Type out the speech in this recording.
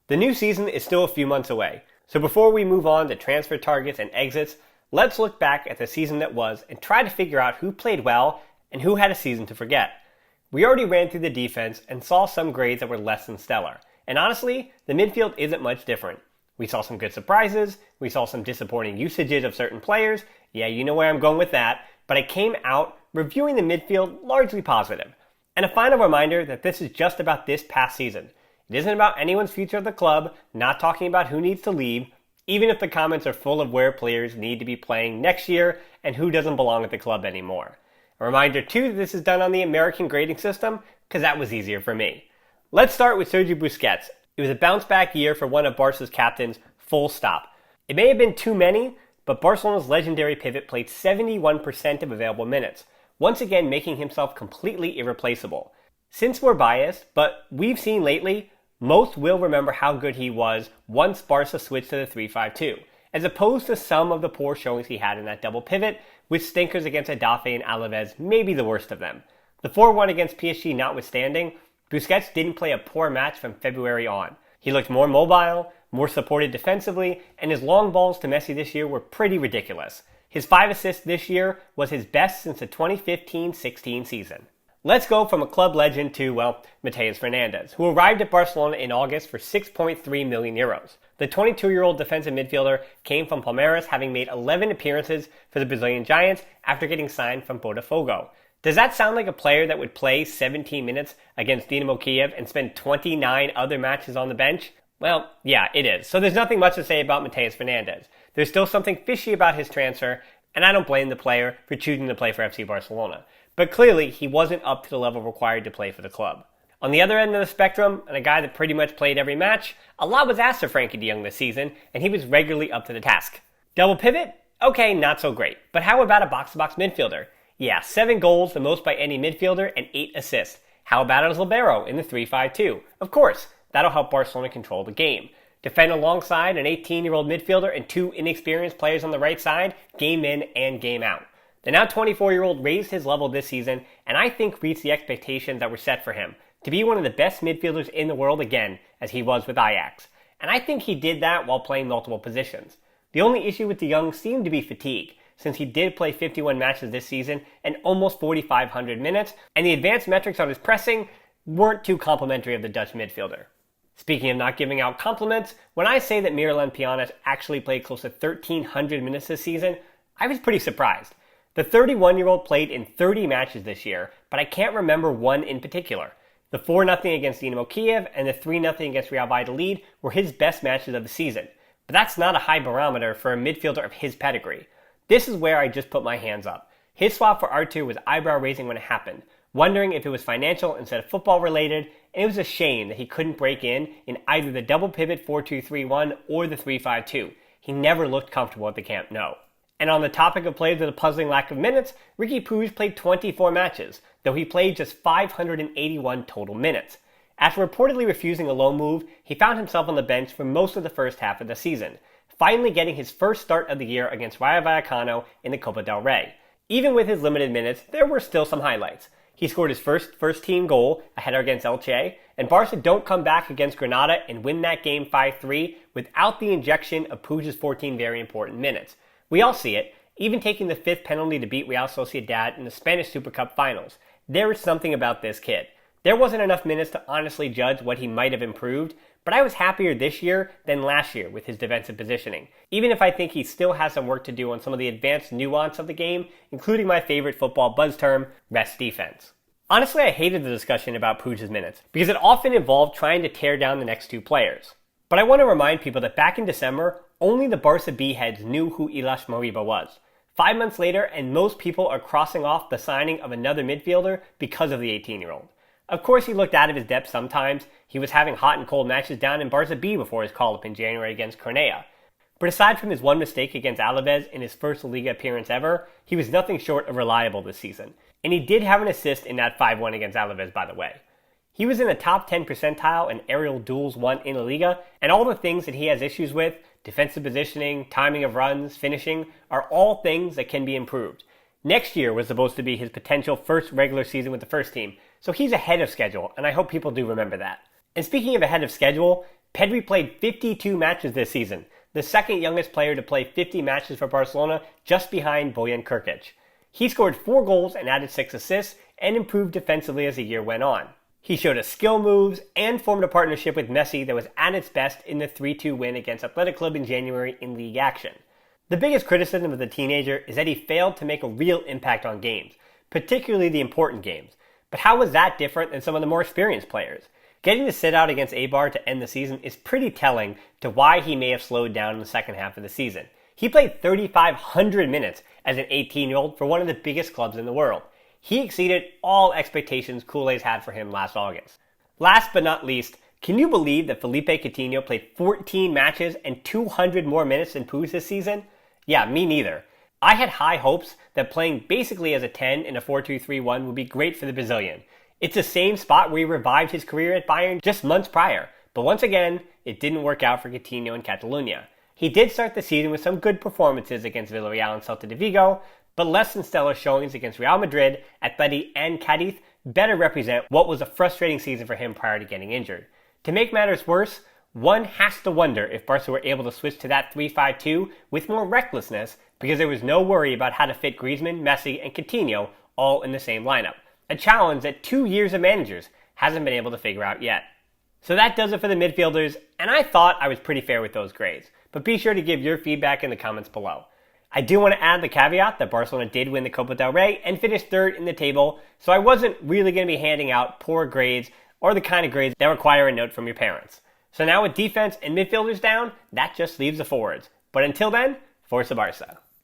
The new season is still a few months away, so before we move on to transfer targets and exits, let's look back at the season that was and try to figure out who played well and who had a season to forget. We already ran through the defense and saw some grades that were less than stellar, and honestly, the midfield isn't much different. We saw some good surprises, we saw some disappointing usages of certain players, yeah, you know where I'm going with that, but I came out reviewing the midfield largely positive. And a final reminder that this is just about this past season. It isn't about anyone's future of the club, not talking about who needs to leave, even if the comments are full of where players need to be playing next year and who doesn't belong at the club anymore. A reminder too that this is done on the American grading system, because that was easier for me. Let's start with Sergio Busquets. It was a bounce back year for one of Barca's captains, full stop. It may have been too many, but Barcelona's legendary pivot played 71% of available minutes, once again making himself completely irreplaceable. Since we're biased, but we've seen lately, most will remember how good he was once Barca switched to the 3-5-2, as opposed to some of the poor showings he had in that double pivot, with stinkers against Adafe and Alaves maybe the worst of them. The 4-1 against PSG notwithstanding, Busquets didn't play a poor match from February on. He looked more mobile, more supported defensively, and his long balls to Messi this year were pretty ridiculous. His 5 assists this year was his best since the 2015-16 season. Let's go from a club legend to, Matheus Fernandes, who arrived at Barcelona in August for 6.3 million euros. The 22-year-old defensive midfielder came from Palmeiras, having made 11 appearances for the Brazilian Giants after getting signed from Botafogo. Does that sound like a player that would play 17 minutes against Dinamo Kiev and spend 29 other matches on the bench? Well, yeah, it is. So there's nothing much to say about Matheus Fernandes. There's still something fishy about his transfer, and I don't blame the player for choosing to play for FC Barcelona. But clearly, he wasn't up to the level required to play for the club. On the other end of the spectrum, and a guy that pretty much played every match, a lot was asked of Frenkie de Jong this season, and he was regularly up to the task. Double pivot? Okay, not so great. But how about a box-to-box midfielder? Yeah, 7 goals, the most by any midfielder, and 8 assists. How about as libero in the 3-5-2? Of course, that'll help Barcelona control the game. Defend alongside an 18-year-old midfielder and 2 inexperienced players on the right side, game in and game out. The now 24-year-old raised his level this season, and I think reached the expectations that were set for him, to be one of the best midfielders in the world again, as he was with Ajax. And I think he did that while playing multiple positions. The only issue with de Jong seemed to be fatigue, since he did play 51 matches this season and almost 4,500 minutes, and the advanced metrics on his pressing weren't too complimentary of the Dutch midfielder. Speaking of not giving out compliments, when I say that Miralem Pjanic actually played close to 1,300 minutes this season, I was pretty surprised. The 31-year-old played in 30 matches this year, but I can't remember one in particular. The 4-0 against Dinamo Kiev and the 3-0 against Real Valladolid were his best matches of the season. But that's not a high barometer for a midfielder of his pedigree. This is where I just put my hands up. His swap for R2 was eyebrow-raising when it happened, wondering if it was financial instead of football-related, and it was a shame that he couldn't break in either the double pivot 4-2-3-1 or the 3-5-2. He never looked comfortable at the Camp Nou. And on the topic of players with a puzzling lack of minutes, Riqui Puig played 24 matches, though he played just 581 total minutes. After reportedly refusing a loan move, he found himself on the bench for most of the first half of the season, finally getting his first start of the year against Rayo Vallecano in the Copa del Rey. Even with his limited minutes, there were still some highlights. He scored his first team goal, a header against Elche, and Barca don't come back against Granada and win that game 5-3 without the injection of Puig's 14 very important minutes. We all see it, even taking the 5th penalty to beat Real Sociedad in the Spanish Super Cup finals. There is something about this kid. There wasn't enough minutes to honestly judge what he might have improved, but I was happier this year than last year with his defensive positioning, even if I think he still has some work to do on some of the advanced nuance of the game, including my favorite football buzz term, rest defense. Honestly, I hated the discussion about Puig's minutes, because it often involved trying to tear down the next 2 players. But I want to remind people that back in December, only the Barca B heads knew who Ilaix Moriba was. 5 months later, and most people are crossing off the signing of another midfielder because of the 18-year-old. Of course, he looked out of his depth sometimes. He was having hot and cold matches down in Barca B before his call-up in January against Cornellà. But aside from his one mistake against Alaves in his first Liga appearance ever, he was nothing short of reliable this season. And he did have an assist in that 5-1 against Alaves, by the way. He was in the top 10 percentile in aerial duels won in La Liga, and all the things that he has issues with, defensive positioning, timing of runs, finishing, are all things that can be improved. Next year was supposed to be his potential first regular season with the first team, so he's ahead of schedule, and I hope people do remember that. And speaking of ahead of schedule, Pedri played 52 matches this season, the second youngest player to play 50 matches for Barcelona, just behind Bojan Krkic. He scored 4 goals and added 6 assists, and improved defensively as the year went on. He showed us skill moves and formed a partnership with Messi that was at its best in the 3-2 win against Athletic Club in January in league action. The biggest criticism of the teenager is that he failed to make a real impact on games, particularly the important games. But how was that different than some of the more experienced players? Getting to sit out against Eibar to end the season is pretty telling to why he may have slowed down in the second half of the season. He played 3,500 minutes as an 18-year-old for one of the biggest clubs in the world. He exceeded all expectations Culés had for him last August. Last but not least, can you believe that Felipe Coutinho played 14 matches and 200 more minutes than Puig this season? Yeah, me neither. I had high hopes that playing basically as a 10 in a 4-2-3-1 would be great for the Brazilian. It's the same spot where he revived his career at Bayern just months prior, but once again, it didn't work out for Coutinho in Catalonia. He did start the season with some good performances against Villarreal and Celta de Vigo, but less than stellar showings against Real Madrid, Atleti, and Cadiz better represent what was a frustrating season for him prior to getting injured. To make matters worse, one has to wonder if Barca were able to switch to that 3-5-2 with more recklessness because there was no worry about how to fit Griezmann, Messi, and Coutinho all in the same lineup. A challenge that 2 years of managers hasn't been able to figure out yet. So that does it for the midfielders, and I thought I was pretty fair with those grades, but be sure to give your feedback in the comments below. I do want to add the caveat that Barcelona did win the Copa del Rey and finished third in the table, so I wasn't really going to be handing out poor grades or the kind of grades that require a note from your parents. So now with defense and midfielders down, that just leaves the forwards. But until then, Forza Barca.